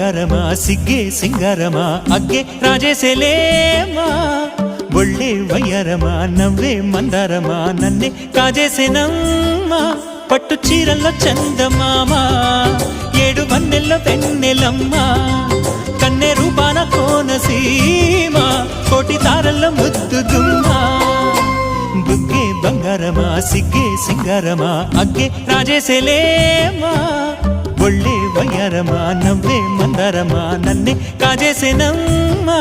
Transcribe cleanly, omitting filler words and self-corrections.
బంగారమా సిగ్గే సింగారమా అగ్గే రాజేసేలేమా ఒళ్ళే వయ్యారమా నవ్వే మందారమా నన్నే కాజేసేనమ్మా పట్టు చీరల్లో చందమామా ఏడు వన్నెల్లో వెన్నెలమ్మా కన్నె రూపాన కోనసీమ కోటి తారల్లో ముద్దుదుమ్మా బుగ్గే బంగారమా సిగ్గే సింగారమా అగ్గే రాజేసేలేమా ఒళ్ళే వయ్యారమా నవ్వే మందారమా నన్నే కాజేసేనమ్మా